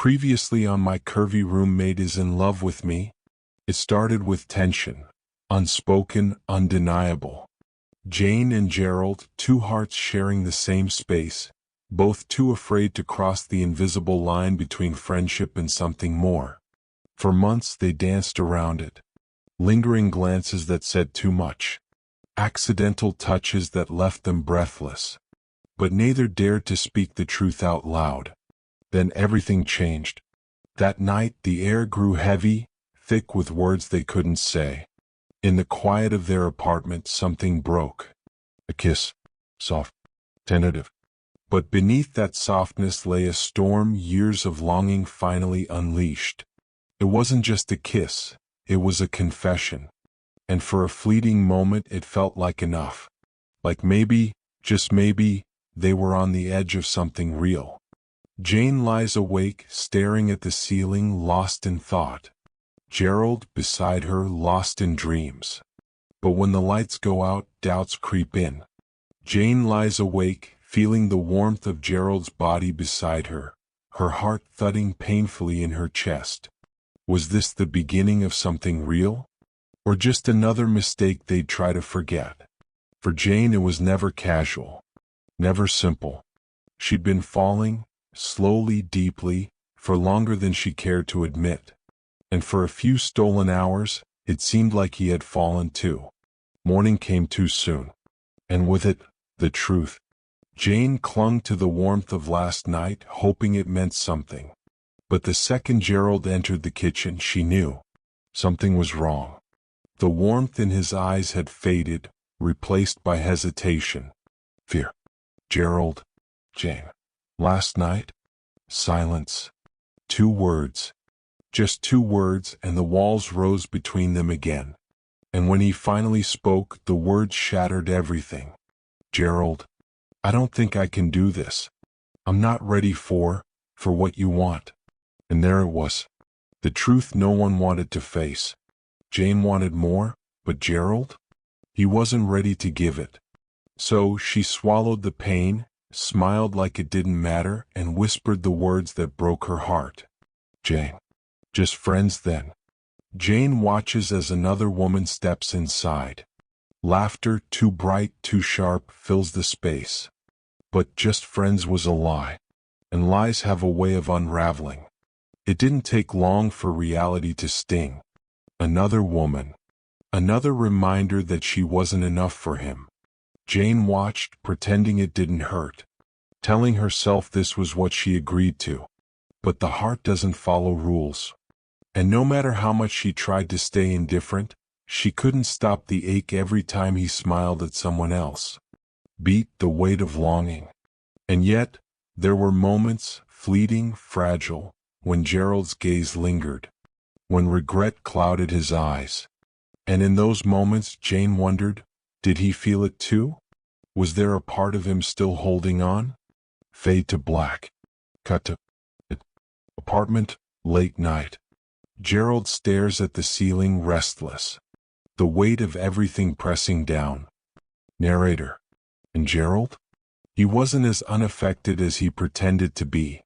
Previously on My Curvy Roommate is in love with me. It started with tension, unspoken, undeniable. Jane and Gerald, two hearts sharing the same space, both too afraid to cross the invisible line between friendship and something more. For months they danced around it, lingering glances that said too much, accidental touches that left them breathless. But neither dared to speak the truth out loud. Then everything changed. That night the air grew heavy, thick with words they couldn't say. In the quiet of their apartment something broke. A kiss. Soft. Tentative. But beneath that softness lay a storm, years of longing finally unleashed. It wasn't just a kiss, it was a confession. And for a fleeting moment it felt like enough. Like maybe, just maybe, they were on the edge of something real. Jane lies awake, staring at the ceiling, lost in thought. Gerald, beside her, lost in dreams. But when the lights go out, doubts creep in. Jane lies awake, feeling the warmth of Gerald's body beside her, her heart thudding painfully in her chest. Was this the beginning of something real? Or just another mistake they'd try to forget? For Jane it was never casual, never simple. She'd been falling, slowly, deeply, for longer than she cared to admit. And for a few stolen hours, it seemed like he had fallen too. Morning came too soon. And with it, the truth. Jane clung to the warmth of last night, hoping it meant something. But the second Gerald entered the kitchen, she knew something was wrong. The warmth in his eyes had faded, replaced by hesitation. Fear. Gerald. Jane. Last night? Silence. 2 words. Just 2 words, and the walls rose between them again. And when he finally spoke, the words shattered everything. Gerald, I don't think I can do this. I'm not ready for what you want. And there it was. The truth no one wanted to face. Jane wanted more, but Gerald? He wasn't ready to give it. So she swallowed the pain, smiled like it didn't matter, and whispered the words that broke her heart. Jane. Just friends then. Jane watches as another woman steps inside. Laughter, too bright, too sharp, fills the space. But just friends was a lie. And lies have a way of unraveling. It didn't take long for reality to sting. Another woman. Another reminder that she wasn't enough for him. Jane watched, pretending it didn't hurt. Telling herself this was what she agreed to. But the heart doesn't follow rules. And no matter how much she tried to stay indifferent, she couldn't stop the ache every time he smiled at someone else. Beat the weight of longing. And yet, there were moments, fleeting, fragile, when Gerald's gaze lingered. When regret clouded his eyes. And in those moments, Jane wondered, did he feel it too? Was there a part of him still holding on? Fade to black. Cut to apartment, late night. Gerald stares at the ceiling, restless. The weight of everything pressing down. Narrator. And Gerald? He wasn't as unaffected as he pretended to be.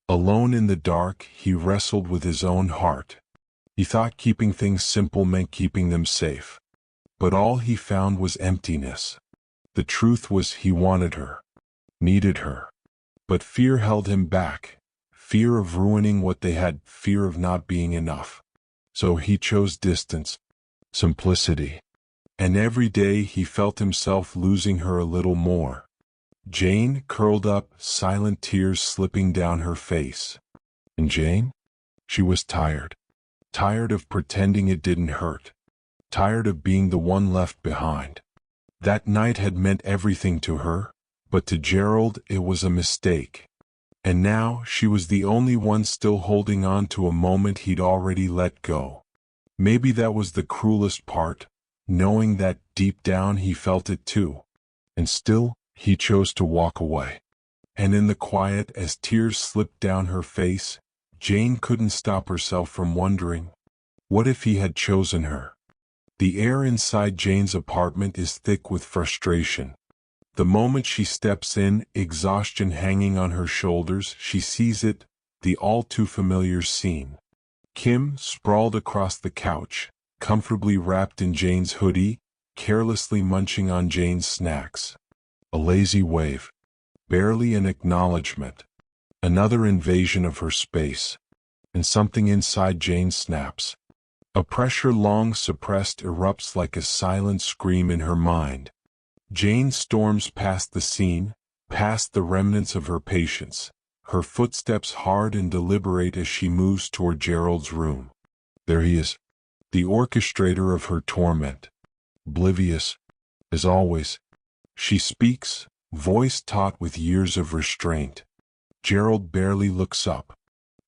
Alone in the dark, he wrestled with his own heart. He thought keeping things simple meant keeping them safe. But all he found was emptiness. The truth was he wanted her. Needed her. But fear held him back. Fear of ruining what they had, fear of not being enough. So he chose distance. Simplicity. And every day he felt himself losing her a little more. Jane curled up, silent tears slipping down her face. And Jane? She was tired. Tired of pretending it didn't hurt. Tired of being the one left behind. That night had meant everything to her, but to Gerald it was a mistake. And now she was the only one still holding on to a moment he'd already let go. Maybe that was the cruelest part, knowing that deep down he felt it too. And still, he chose to walk away. And in the quiet, as tears slipped down her face, Jane couldn't stop herself from wondering, what if he had chosen her? The air inside Jane's apartment is thick with frustration. The moment she steps in, exhaustion hanging on her shoulders, she sees it, the all-too-familiar scene. Kim, sprawled across the couch, comfortably wrapped in Jane's hoodie, carelessly munching on Jane's snacks. A lazy wave. Barely an acknowledgement. Another invasion of her space. And something inside Jane snaps. A pressure long suppressed erupts like a silent scream in her mind. Jane storms past the scene, past the remnants of her patience, her footsteps hard and deliberate as she moves toward Gerald's room. There he is, the orchestrator of her torment. Oblivious, as always. She speaks, voice taut with years of restraint. Gerald barely looks up,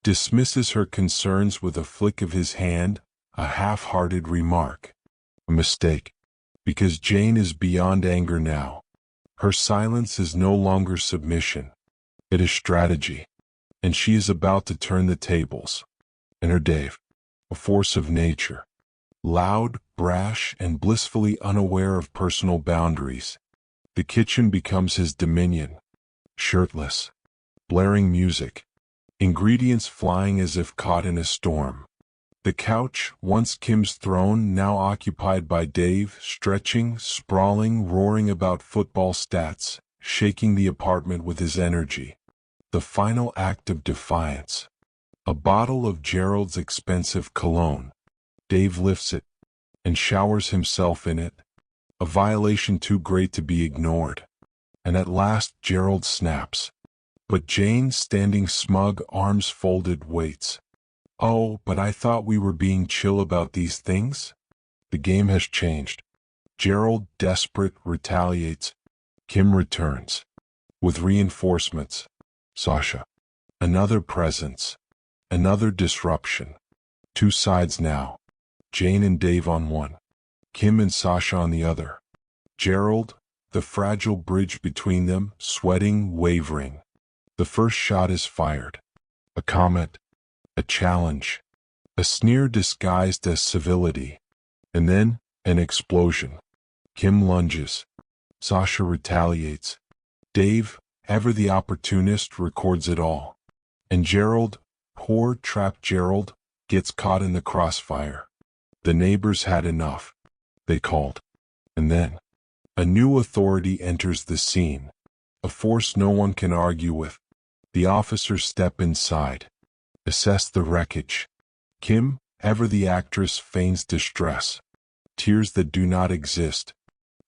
dismisses her concerns with a flick of his hand, a half-hearted remark. A mistake. Because Jane is beyond anger now. Her silence is no longer submission. It is strategy. And she is about to turn the tables. And her Dave, a force of nature. Loud, brash, and blissfully unaware of personal boundaries. The kitchen becomes his dominion. Shirtless. Blaring music. Ingredients flying as if caught in a storm. The couch, once Kim's throne, now occupied by Dave, stretching, sprawling, roaring about football stats, shaking the apartment with his energy. The final act of defiance. A bottle of Gerald's expensive cologne. Dave lifts it and showers himself in it. A violation too great to be ignored. And at last Gerald snaps. But Jane, standing smug, arms folded, waits. Oh, but I thought we were being chill about these things? The game has changed. Gerald, desperate, retaliates. Kim returns. With reinforcements. Sasha. Another presence. Another disruption. Two sides now. Jane and Dave on one. Kim and Sasha on the other. Gerald, the fragile bridge between them, sweating, wavering. The first shot is fired. A comment. A challenge. A sneer disguised as civility. And then, an explosion. Kim lunges. Sasha retaliates. Dave, ever the opportunist, records it all. And Gerald, poor trapped Gerald, gets caught in the crossfire. The neighbors had enough. They called. And then, a new authority enters the scene. A force no one can argue with. The officers step inside. Assess the wreckage. Kim, ever the actress, feigns distress. Tears that do not exist.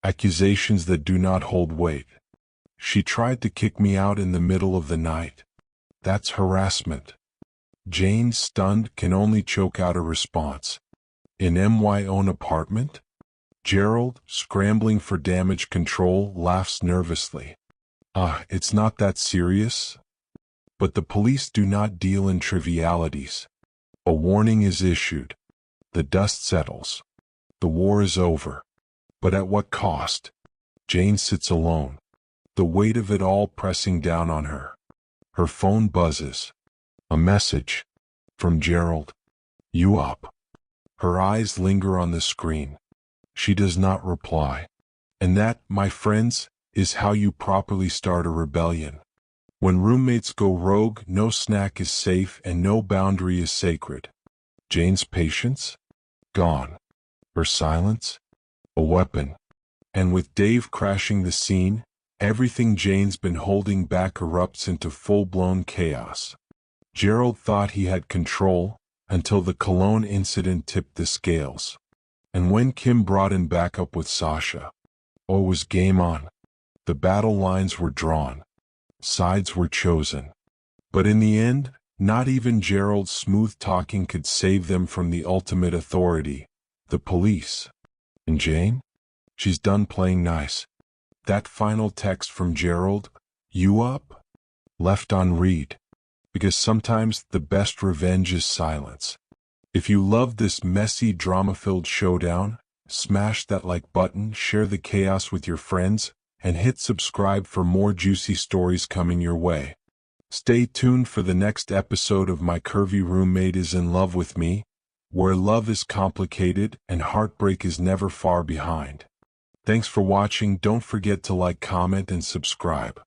Accusations that do not hold weight. She tried to kick me out in the middle of the night. That's harassment. Jane, stunned, can only choke out a response. In my own apartment? Gerald, scrambling for damage control, laughs nervously. It's not that serious. But the police do not deal in trivialities. A warning is issued. The dust settles. The war is over. But at what cost? Jane sits alone. The weight of it all pressing down on her. Her phone buzzes. A message. From Gerald. You up? Her eyes linger on the screen. She does not reply. And that, my friends, is how you properly start a rebellion. When roommates go rogue, no snack is safe and no boundary is sacred. Jane's patience? Gone. Her silence? A weapon. And with Dave crashing the scene, everything Jane's been holding back erupts into full-blown chaos. Gerald thought he had control, until the cologne incident tipped the scales. And when Kim brought in backup with Sasha, it was game on. The battle lines were drawn. Sides were chosen. But in the end, not even Gerald's smooth talking could save them from the ultimate authority, the police. And Jane? She's done playing nice. That final text from Gerald, you up? Left on read. Because sometimes the best revenge is silence. If you love this messy, drama-filled showdown, smash that like button, share the chaos with your friends, and hit subscribe for more juicy stories coming your way. Stay tuned for the next episode of My Curvy Roommate is in Love with Me, where love is complicated and heartbreak is never far behind. Thanks for watching. Don't forget to like, comment, and subscribe.